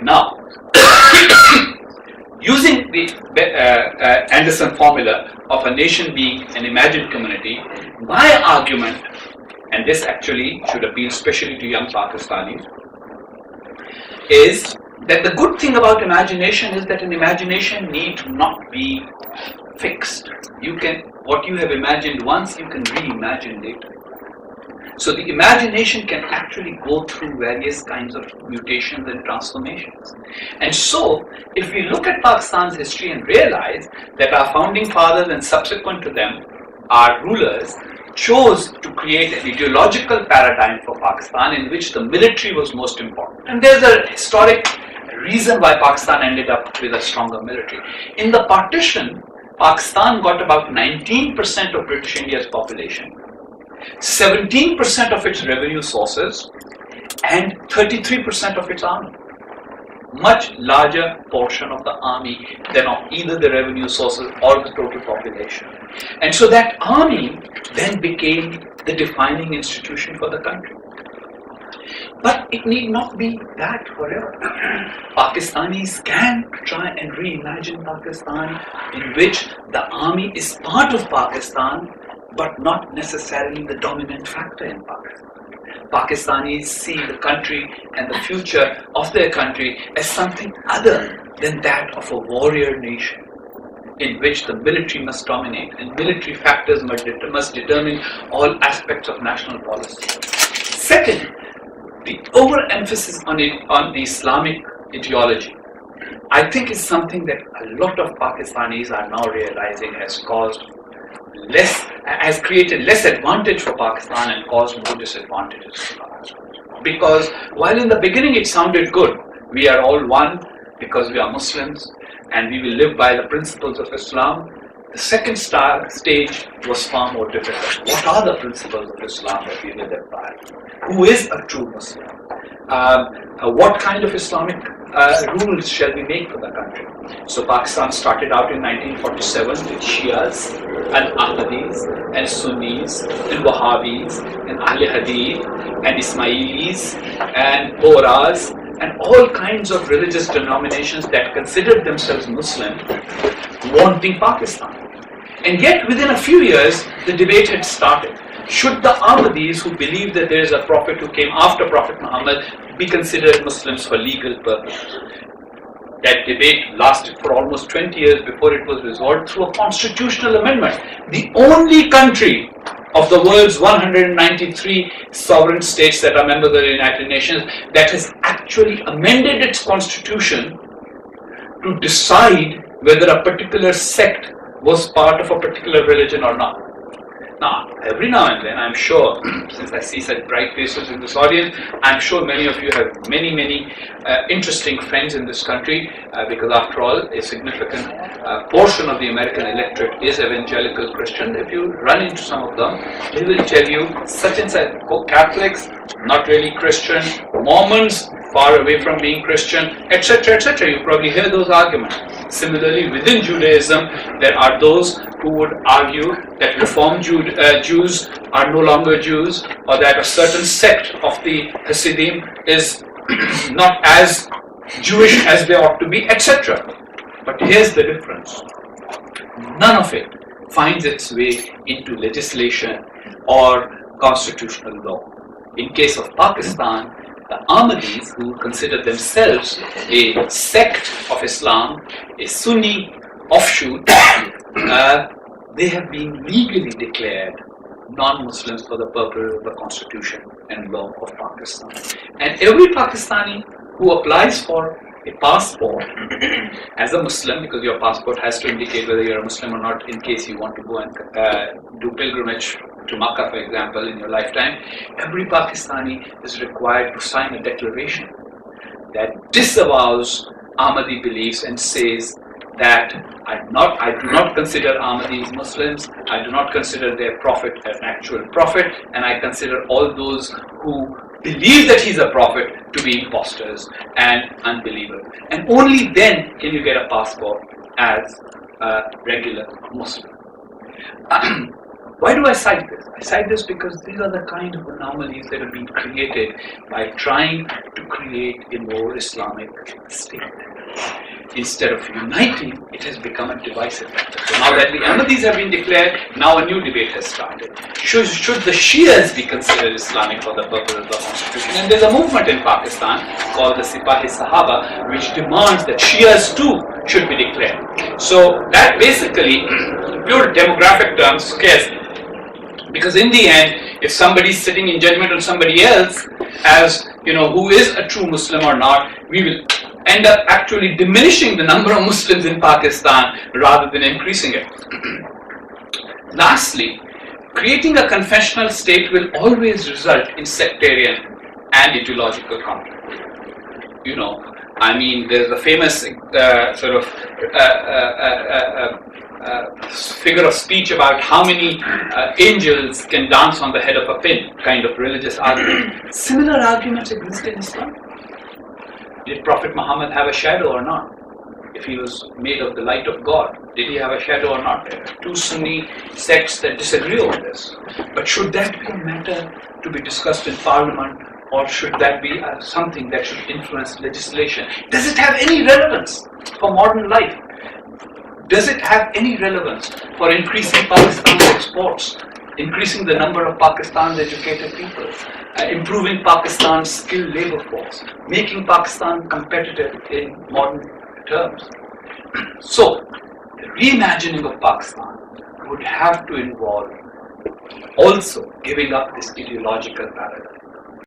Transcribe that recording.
Now, using the Anderson formula of a nation being an imagined community, my argument, and this actually should appeal especially to young Pakistanis, is that the good thing about imagination is that an imagination need not be fixed. What you have imagined once, you can reimagine later. So the imagination can actually go through various kinds of mutations and transformations. And so, if we look at Pakistan's history and realize that our founding fathers and subsequent to them, our rulers, chose to create an ideological paradigm for Pakistan in which the military was most important. And there's a historic reason why Pakistan ended up with a stronger military. In the partition, Pakistan got about 19% of British India's population, 17% of its revenue sources, and 33% of its army. Much larger portion of the army than of either the revenue sources or the total population. And so that army then became the defining institution for the country. But it need not be that forever. Pakistanis can try and reimagine Pakistan in which the army is part of Pakistan but not necessarily the dominant factor in Pakistan. Pakistanis see the country and the future of their country as something other than that of a warrior nation in which the military must dominate and military factors must determine all aspects of national policy. Second, the overemphasis on the Islamic ideology, I think, is something that a lot of Pakistanis are now realizing has created less advantage for Pakistan and caused more disadvantages for Pakistan. Because while in the beginning it sounded good, we are all one because we are Muslims and we will live by the principles of Islam, the second stage was far more difficult. What are the principles of Islam that we will live by? Who is a true Muslim? What kind of Islamic rules shall we make for the country? So Pakistan started out in 1947 with Shias and Ahmedis and Sunnis and Wahhabis and Ahl Hadith and Ismailis and Bohras and all kinds of religious denominations that considered themselves Muslim wanting Pakistan. And yet within a few years the debate had started. Should the Ahmadis who believe that there is a prophet who came after Prophet Muhammad be considered Muslims for legal purposes? That debate lasted for almost 20 years before it was resolved through a constitutional amendment. The only country of the world's 193 sovereign states that are members of the United Nations that has actually amended its constitution to decide whether a particular sect was part of a particular religion or not. Now, every now and then, I'm sure, since I see such bright faces in this audience, I'm sure many of you have many interesting friends in this country, because after all, a significant portion of the American electorate is evangelical Christian. If you run into some of them, they will tell you such and such. Catholics, not really Christian, Mormons, far away from being Christian, etc., etc. You probably hear those arguments. Similarly, within Judaism, there are those who would argue that Reformed Jews are no longer Jews, or that a certain sect of the Hasidim is not as Jewish as they ought to be, etc. But here's the difference. None of it finds its way into legislation or constitutional law. In case of Pakistan, the Ahmadis, who consider themselves a sect of Islam, a Sunni offshoot, they have been legally declared non-Muslims for the purpose of the constitution and law of Pakistan. And every Pakistani who applies for a passport as a Muslim, because your passport has to indicate whether you're a Muslim or not in case you want to go and do pilgrimage to Makkah, for example, in your lifetime, every Pakistani is required to sign a declaration that disavows Ahmadi beliefs and says that I do not consider Ahmadis Muslims, I do not consider their prophet an actual prophet, and I consider all those who believe that he's a prophet to be imposters and unbelievers. And only then can you get a passport as a regular Muslim. Why do I cite this? I cite this because these are the kind of anomalies that have been created by trying to create a more Islamic state. Instead of uniting, it has become a divisive factor. So now that the Ahmedis have been declared, now a new debate has started. Should the Shias be considered Islamic for the purpose of the constitution? And there's a movement in Pakistan called the Sipahi Sahaba, which demands that Shias too should be declared. So that basically, pure demographic terms, scares me. Because in the end, if somebody is sitting in judgment on somebody else as, who is a true Muslim or not, we will end up actually diminishing the number of Muslims in Pakistan rather than increasing it. Lastly, creating a confessional state will always result in sectarian and ideological conflict. There's a famous figure of speech about how many angels can dance on the head of a pin, kind of religious argument. Similar arguments exist in Islam. Did Prophet Muhammad have a shadow or not? If he was made of the light of God, did he have a shadow or not? There are two Sunni sects that disagree on this. But should that be a matter to be discussed in Parliament, or should that be something that should influence legislation? Does it have any relevance for modern life? Does it have any relevance for increasing Pakistan's exports, increasing the number of Pakistan's educated people, improving Pakistan's skilled labor force, making Pakistan competitive in modern terms? So, the reimagining of Pakistan would have to involve also giving up this ideological paradigm.